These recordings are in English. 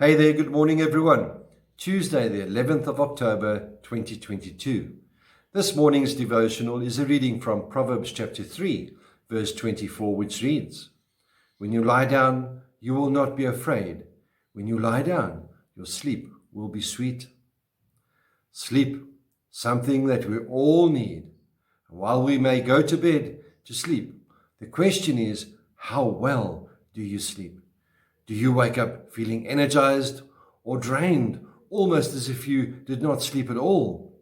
Hey there, good morning everyone. Tuesday the 11th of October 2022. This morning's devotional is a reading from Proverbs chapter 3 verse 24, which reads, "When you lie down, you will not be afraid. When you lie down, your sleep will be sweet." Sleep, something that we all need. And while we may go to bed to sleep, the question is, how well do you sleep? Do you wake up feeling energized or drained, almost as if you did not sleep at all?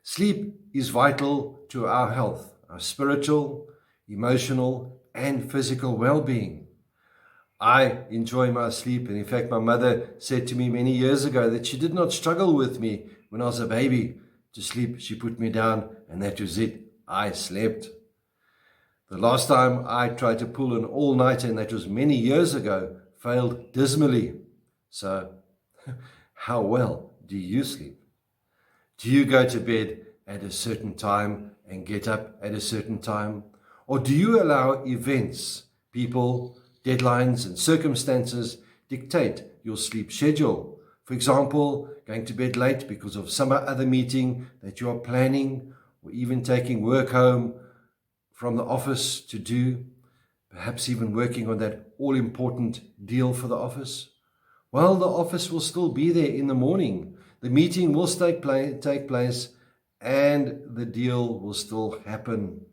Sleep is vital to our health, our spiritual, emotional, and physical well-being. I enjoy my sleep, and in fact, my mother said to me many years ago that she did not struggle with me when I was a baby to sleep. She put me down, and that was it. I slept. The last time I tried to pull an all-nighter, and that was many years ago, failed dismally. So, how well do you sleep? Do you go to bed at a certain time and get up at a certain time? Or do you allow events, people, deadlines, and circumstances dictate your sleep schedule? For example, going to bed late because of some other meeting that you are planning, or even taking work home from the office to do, perhaps even working on that all-important deal for the office. Well, the office will still be there in the morning. The meeting will take place and the deal will still happen.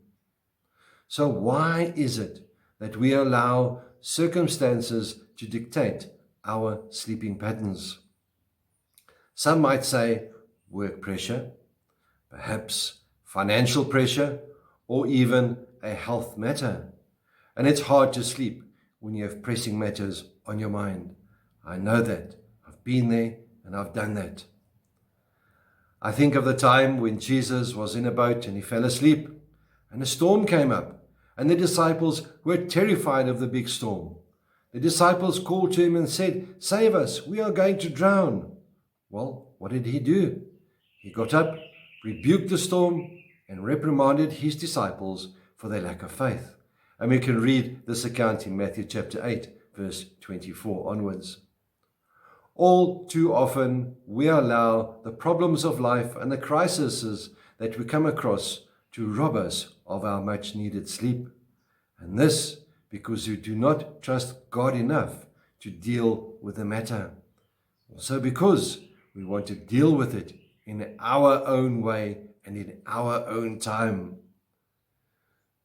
So why is it that we allow circumstances to dictate our sleeping patterns? Some might say work pressure, perhaps financial pressure, or even a health matter. And it's hard to sleep when you have pressing matters on your mind. I know that. I've been there and I've done that. I think of the time when Jesus was in a boat and he fell asleep and a storm came up and the disciples were terrified of the big storm. The disciples called to him and said, "Save us, we are going to drown." Well, what did he do? He got up, rebuked the storm, and reprimanded his disciples for their lack of faith. And we can read this account in Matthew chapter 8, verse 24 onwards. All too often, we allow the problems of life and the crises that we come across to rob us of our much-needed sleep. And this because we do not trust God enough to deal with the matter. Also because we want to deal with it in our own way and in our own time.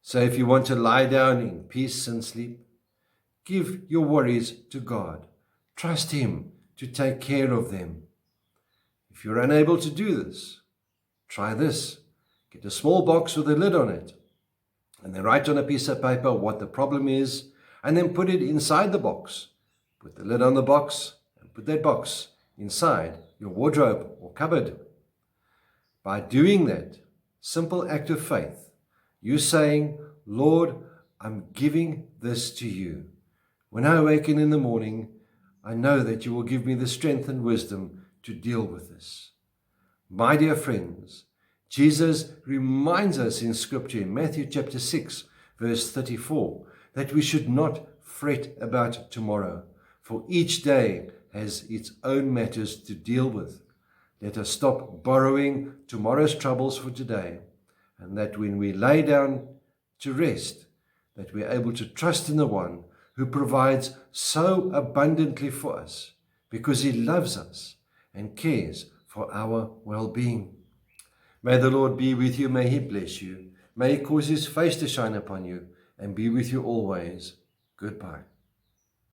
So if you want to lie down in peace and sleep, give your worries to God. Trust Him to take care of them. If you're unable to do this, try this. Get a small box with a lid on it, and then write on a piece of paper what the problem is, and then put it inside the box. Put the lid on the box, and put that box inside your wardrobe or cupboard. By doing that simple act of faith, you're saying, "Lord, I'm giving this to you. When I awaken in the morning, I know that you will give me the strength and wisdom to deal with this." My dear friends, Jesus reminds us in Scripture in Matthew chapter 6, verse 34, that we should not fret about tomorrow, for each day has its own matters to deal with. Let us stop borrowing tomorrow's troubles for today, and that when we lay down to rest, that we are able to trust in the one who provides so abundantly for us, because he loves us and cares for our well-being. May the Lord be with you. May he bless you. May he cause his face to shine upon you and be with you always. Goodbye.